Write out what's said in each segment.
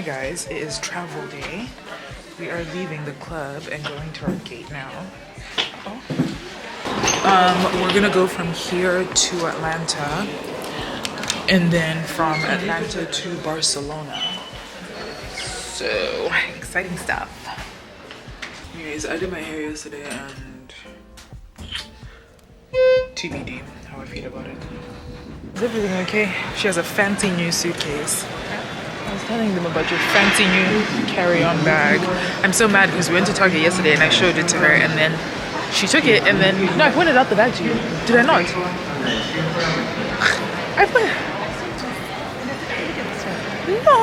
guys, it is travel day. We are leaving the club and going to our gate now. We're gonna go from here to Atlanta and then from Atlanta to Barcelona. So exciting stuff. Anyways, I did my hair yesterday and TBD how I feel about it. Is everything okay? She has a fancy new suitcase. I was telling them about your fancy new carry-on bag. I'm so mad because we went to Target yesterday and I showed it to her and then she took it and then... No, I pointed out the bag to you. Did I not? I put... No!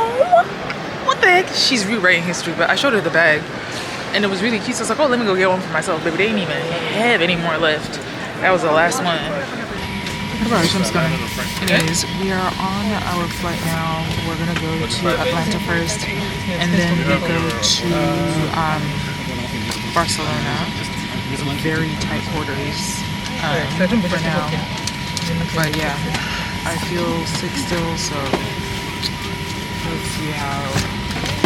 What the heck? She's rewriting history, but I showed her the bag and it was really cute. So I was like, oh, let me go get one for myself. But they didn't even have any more left. That was the last one. Gosh, I'm stunning. Anyways, we are on our flight now. We're gonna go to Atlanta first, and then we go to Barcelona. Very tight quarters for now. But yeah, I feel sick still, so let's see how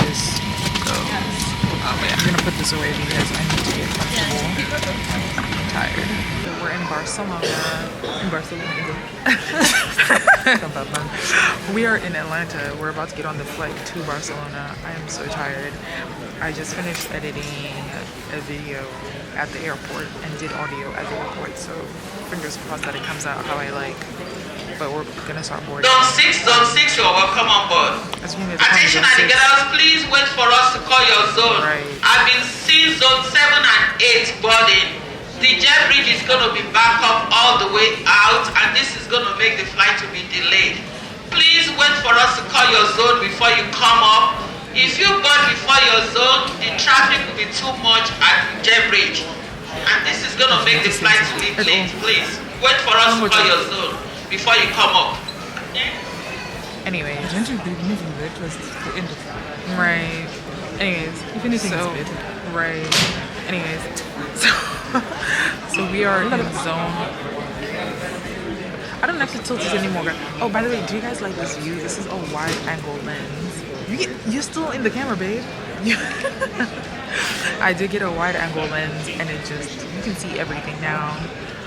this goes. I'm gonna put this away because I need to get comfortable. I'm tired. We're in Barcelona. We are in Atlanta. We're about to get on the flight to Barcelona. I am so tired. I just finished editing a video at the airport and did audio at the airport. So fingers crossed that it comes out how I like. But we're gonna start boarding. Zone 6, you're welcome on board. Attention alligators, please wait for us to call your zone. Right. I've been seeing zone 7 and 8 boarding. The jet bridge is going to be back up all the way out and this is going to make the flight to be delayed. Please wait for us to call your zone before you come up. If you board before your zone, the traffic will be too much at the jet bridge. And this is going to make the flight to be late. Please wait for us to call your zone before you come up. Anyway. Right. Anyways. If anything so, right. Anyways. So we are in zone. I don't have to tilt this anymore. Oh, by the way, do you guys like this view? This is a wide angle lens. You're still in the camera, babe. I did get a wide angle lens and it just, you can see everything now,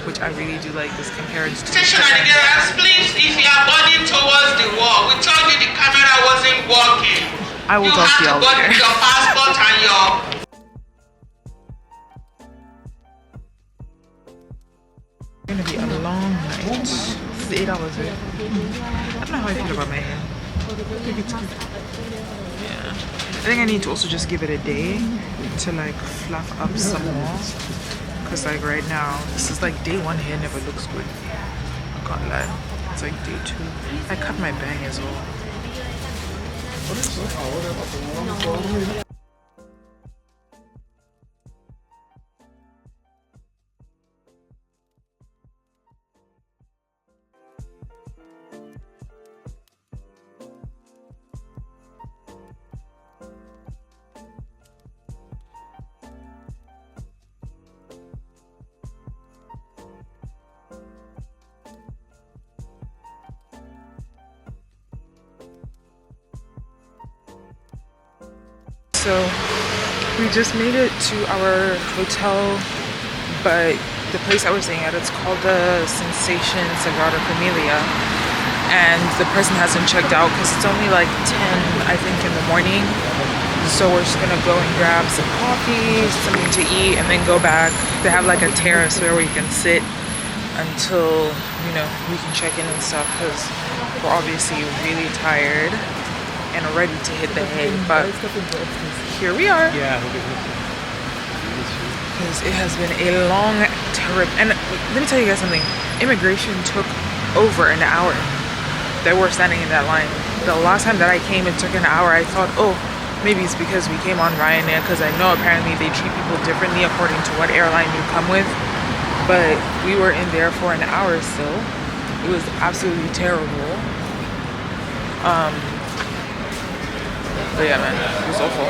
which I really do like this compared to... Attention alligators, please, if you are boarding towards the wall, we told you the camera wasn't working. I will talk to y'all later. You have to board with your passport and your... It's gonna be a long night. This is 8 hours, right? I don't know how I feel about my hair. Yeah. I think I need to also just give it a day to like fluff up some more. Cause like right now, this is like day 1 hair never looks good. I can't lie. It's like day 2. I cut my bang as well. So we just made it to our hotel, but the place I was staying at, it's called the Sensation Sagrada Familia, and the person hasn't checked out because it's only like 10, I think, in the morning. So we're just gonna go and grab some coffee, something to eat, and then go back. They have like a terrace where we can sit until, you know, we can check in and stuff, because we're obviously really tired and ready to hit the hay, but here we are. Yeah, because it has been a long trip. And let me tell you guys something. Immigration took over an hour that we're standing in that line. The last time that I came, it took an hour. I thought, oh, maybe it's because we came on Ryanair, because I know apparently they treat people differently according to what airline you come with. But we were in there for an hour still. It was absolutely terrible. But yeah, man, it was awful.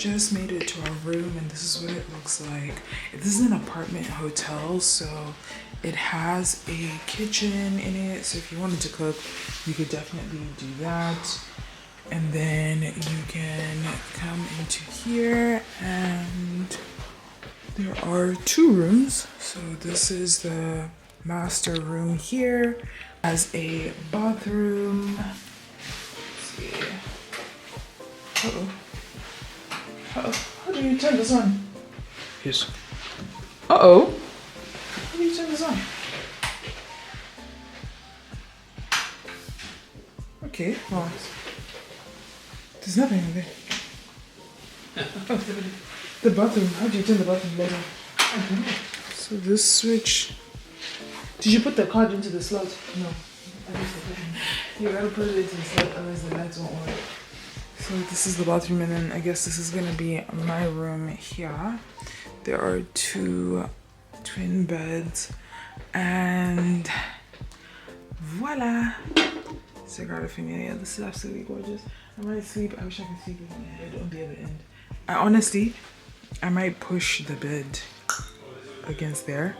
just made it to our room, and this is what it looks like. This is an apartment hotel, so it has a kitchen in it. So if you wanted to cook, you could definitely do that. And then you can come into here, and there are 2 rooms. So this is the master room here. Has a bathroom. Let's see. Uh-oh. Uh-oh. How do you turn this on? Yes. Uh-oh. How do you turn this on? Okay, well, there's nothing in there. Oh, the bathroom. How do you turn the bathroom later? I don't know. So this switch. Did you put the card into the slot? No. You gotta put it into the slot, otherwise the lights won't work. So this is the bathroom, and then I guess this is gonna be my room here. There are 2 twin beds, and voila. Sagrada Familia. This is absolutely gorgeous. I might sleep. I wish I could sleep with my head on the other end. I might push the bed against there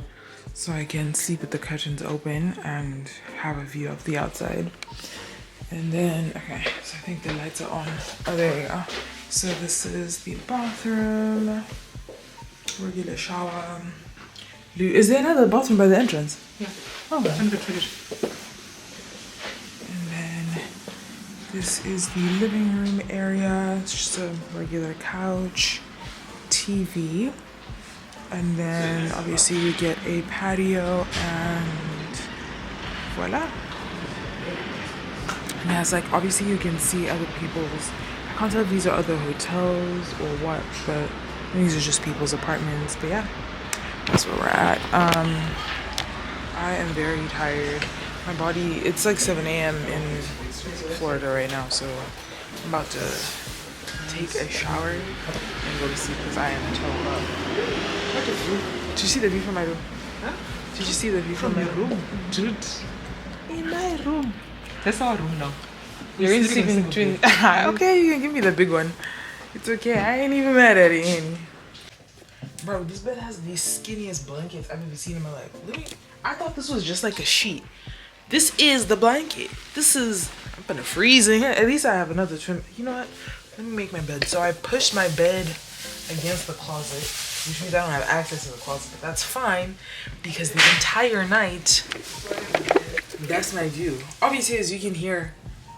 so I can sleep with the curtains open and have a view of the outside. And then, okay, so I think the lights are on. Oh, there you go. So this is the bathroom. Regular shower. Is there another bathroom by the entrance? Yeah. Oh, And the toilet. and then this is the living room area. It's just a regular couch, TV. And then obviously you get a patio, and voila. And it's like, obviously you can see other people's, I can't tell if these are other hotels or what, but these are just people's apartments. But yeah, that's where we're at. I am very tired. My body, it's like 7 a.m. in Florida right now, so I'm about to take a shower and go to sleep because I am toe up. Did you see the view from my room? Huh? Did you see the view from my room? Dude. In my room. That's our room now. You're in sleeping between. Okay, you can give me the big one. It's okay. I ain't even mad at it. Bro, this bed has the skinniest blankets I've ever seen in my life. I thought this was just like a sheet. This is the blanket. This is. I'm gonna freeze in here. At least I have another trim. You know what? Let me make my bed. So I pushed my bed against the closet, which means I don't have access to the closet, but that's fine because the entire night, that's my view. Obviously, as you can hear,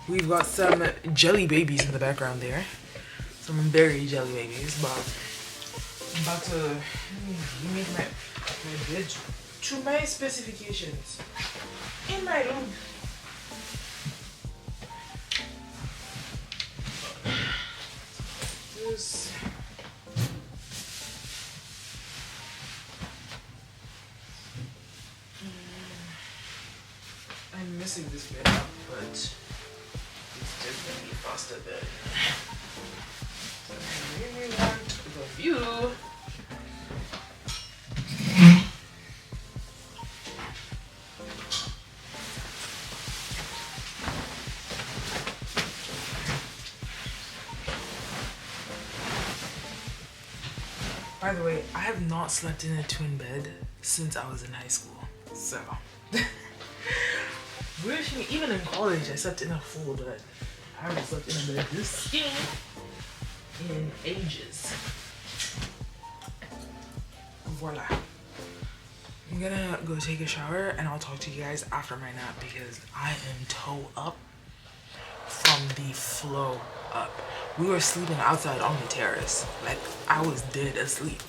we've got some jelly babies in the background there. Some berry jelly babies, but I'm about to make my bed to my specifications in my room. This. I'm missing this bed up, but it's definitely a faster bed. So I really want the view. By the way, I have not slept in a twin bed since I was in high school. So, even in college, I slept in a full bed. I haven't slept in a bed this skinny in ages. Voila. I'm gonna go take a shower and I'll talk to you guys after my nap because I am toe up from the flow up. We were sleeping outside on the terrace. Like, I was dead asleep.